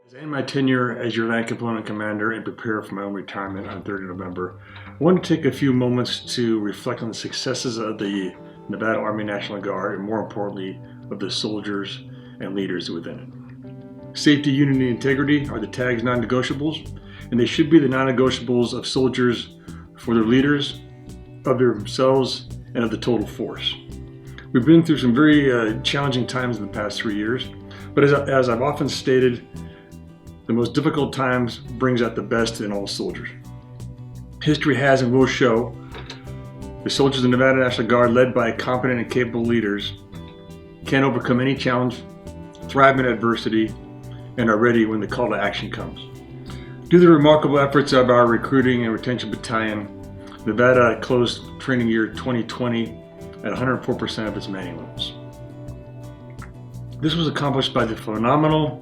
As I end my tenure as your Land Component Commander and prepare for my own retirement on 3rd November, I want to take a few moments to reflect on the successes of the Nevada Army National Guard and, more importantly, of the soldiers and leaders within it. Safety, unity, and integrity are the TAG's non-negotiables, and they should be the non-negotiables of soldiers for their leaders, of themselves, and of the total force. We've been through some very challenging times in the past 3 years, but as I've often stated, the most difficult times brings out the best in all soldiers. History has and will show the soldiers of the Nevada National Guard, led by competent and capable leaders, can overcome any challenge, thrive in adversity, and are ready when the call to action comes. Due to the remarkable efforts of our recruiting and retention battalion, Nevada closed training year 2020 at 104% of its manning levels. This was accomplished by the phenomenal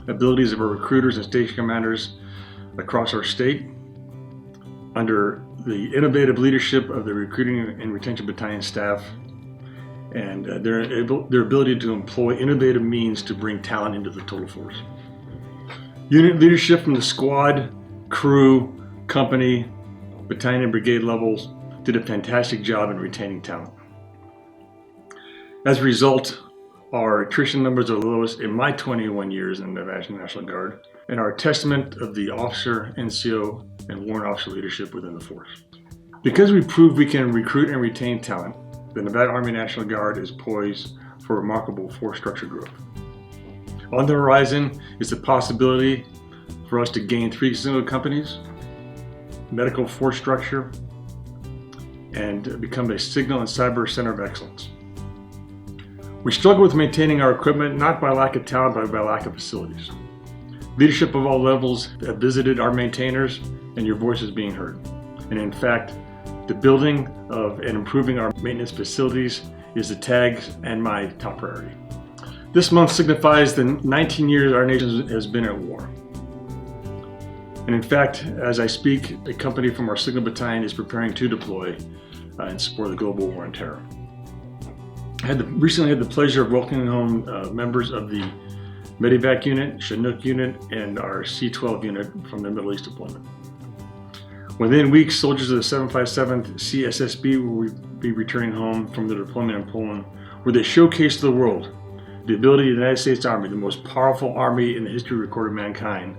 abilities of our recruiters and station commanders across our state, under the innovative leadership of the recruiting and retention battalion staff, and their ability to employ innovative means to bring talent into the total force. Unit leadership from the squad, crew, company, battalion, and brigade levels did a fantastic job in retaining talent. As a result, our attrition numbers are the lowest in my 21 years in the Nevada National Guard, and are a testament of the officer, NCO, and warrant officer leadership within the force. Because we proved we can recruit and retain talent, the Nevada Army National Guard is poised for remarkable force structure growth. On the horizon is the possibility for us to gain 3 single companies, medical force structure, and become a signal and cyber center of excellence. We struggle with maintaining our equipment, not by lack of talent, but by lack of facilities. Leadership of all levels have visited our maintainers, and your voice is being heard. And in fact, the building of and improving our maintenance facilities is the TAG's and my top priority. This month signifies the 19 years our nation has been at war. And in fact, as I speak, a company from our Signal Battalion is preparing to deploy in support of the global war on terror. I recently had the pleasure of welcoming home members of the Medevac unit, Chinook unit, and our C-12 unit from their Middle East deployment. Within weeks, soldiers of the 757th CSSB will be returning home from their deployment in Poland, where they showcased to the world the ability of the United States Army, the most powerful army in the history recorded mankind,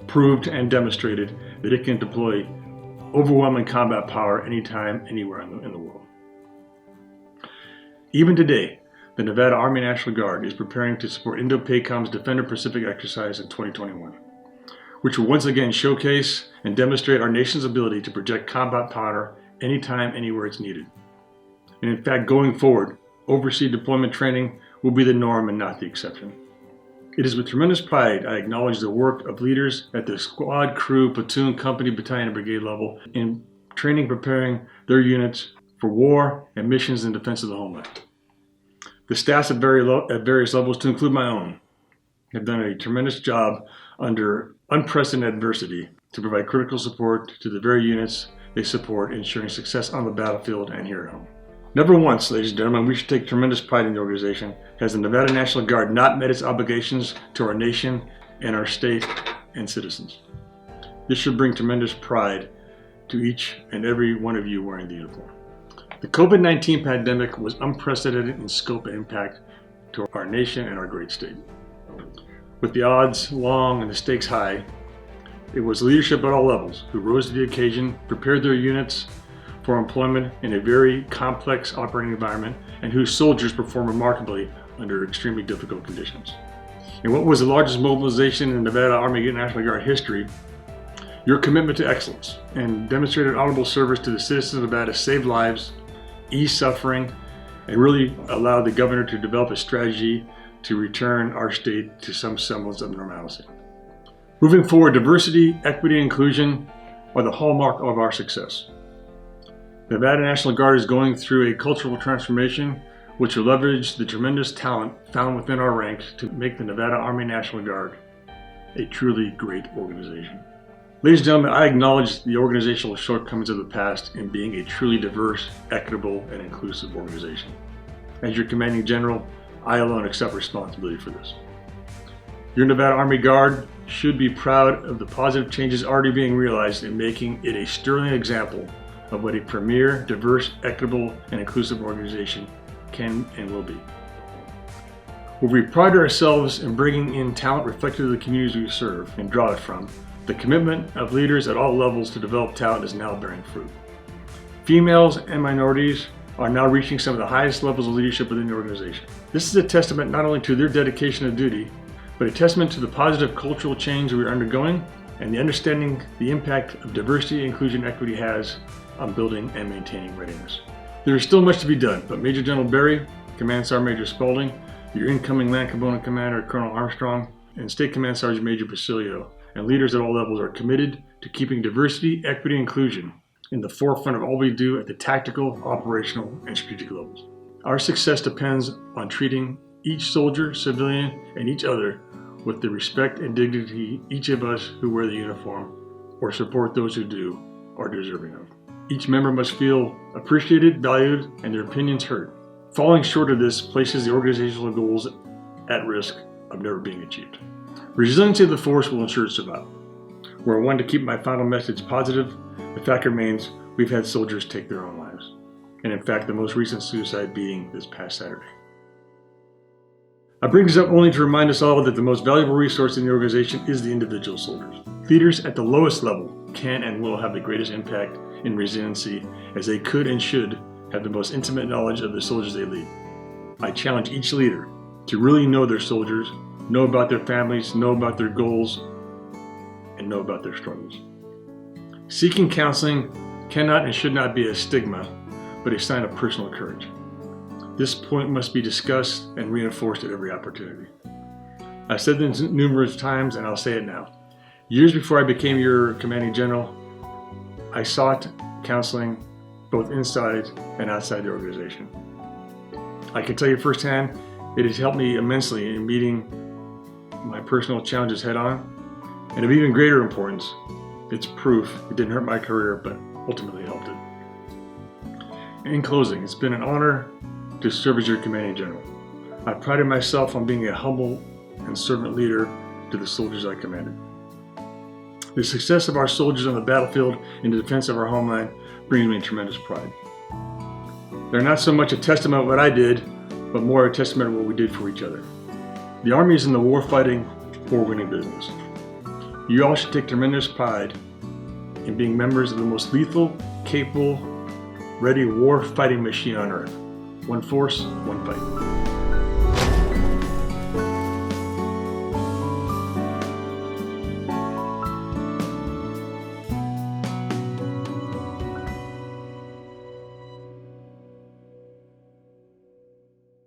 proved and demonstrated that it can deploy overwhelming combat power anytime, anywhere in the world. Even today, the Nevada Army National Guard is preparing to support Indo-PACOM's Defender Pacific exercise in 2021, which will once again showcase and demonstrate our nation's ability to project combat power anytime, anywhere it's needed. And in fact, going forward, overseas deployment training will be the norm and not the exception. It is with tremendous pride I acknowledge the work of leaders at the squad, crew, platoon, company, battalion, and brigade level in training, preparing their units for war and missions in defense of the homeland. The staffs at various levels, to include my own, have done a tremendous job under unprecedented adversity to provide critical support to the very units they support, ensuring success on the battlefield and here at home. Never once, ladies and gentlemen, we should take tremendous pride in the organization, has the Nevada National Guard not met its obligations to our nation and our state and citizens. This should bring tremendous pride to each and every one of you wearing the uniform. The COVID-19 pandemic was unprecedented in scope and impact to our nation and our great state. With the odds long and the stakes high, it was leadership at all levels who rose to the occasion, prepared their units for employment in a very complex operating environment, and whose soldiers performed remarkably under extremely difficult conditions. In what was the largest mobilization in Nevada Army National Guard history, your commitment to excellence and demonstrated honorable service to the citizens of Nevada saved lives, eased suffering, and really allowed the governor to develop a strategy to return our state to some semblance of normalcy. Moving forward, diversity, equity, and inclusion are the hallmark of our success. The Nevada National Guard is going through a cultural transformation which will leverage the tremendous talent found within our ranks to make the Nevada Army National Guard a truly great organization. Ladies and gentlemen, I acknowledge the organizational shortcomings of the past in being a truly diverse, equitable, and inclusive organization. As your commanding general, I alone accept responsibility for this. Your Nevada Army Guard should be proud of the positive changes already being realized in making it a sterling example of what a premier, diverse, equitable, and inclusive organization can and will be. Where we pride ourselves in bringing in talent reflective of the communities we serve and draw it from, the commitment of leaders at all levels to develop talent is now bearing fruit. Females and minorities are now reaching some of the highest levels of leadership within the organization. This is a testament not only to their dedication to duty, but a testament to the positive cultural change we are undergoing and the understanding the impact of diversity, inclusion, and equity has on building and maintaining readiness. There is still much to be done, but Major General Berry, Command Sergeant Major Spaulding, your incoming Land Component Commander Colonel Armstrong, and State Command Sergeant Major Basilio, and leaders at all levels are committed to keeping diversity, equity, and inclusion in the forefront of all we do at the tactical, operational, and strategic levels. Our success depends on treating each soldier, civilian, and each other with the respect and dignity each of us who wear the uniform or support those who do are deserving of. Each member must feel appreciated, valued, and their opinions heard. Falling short of this places the organizational goals at risk of never being achieved. Resiliency of the force will ensure its survival. Where I wanted to keep my final message positive, the fact remains we've had soldiers take their own lives. And in fact, the most recent suicide being this past Saturday. I bring this up only to remind us all that the most valuable resource in the organization is the individual soldiers. Leaders at the lowest level can and will have the greatest impact in resiliency, as they could and should have the most intimate knowledge of the soldiers they lead. I challenge each leader to really know their soldiers, know about their families, know about their goals, and know about their struggles. Seeking counseling cannot and should not be a stigma, but a sign of personal courage. This point must be discussed and reinforced at every opportunity. I've said this numerous times and I'll say it now. Years before I became your commanding general, I sought counseling both inside and outside the organization. I can tell you firsthand, it has helped me immensely in meeting my personal challenges head on, and of even greater importance, it's proof it didn't hurt my career, but ultimately helped it. In closing, it's been an honor to serve as your commanding general. I prided myself on being a humble and servant leader to the soldiers I commanded. The success of our soldiers on the battlefield in the defense of our homeland brings me tremendous pride. They're not so much a testament of what I did, but more a testament of what we did for each other. The Army is in the war-fighting, war-winning business. You all should take tremendous pride in being members of the most lethal, capable, ready war-fighting machine on earth. One force, one fight.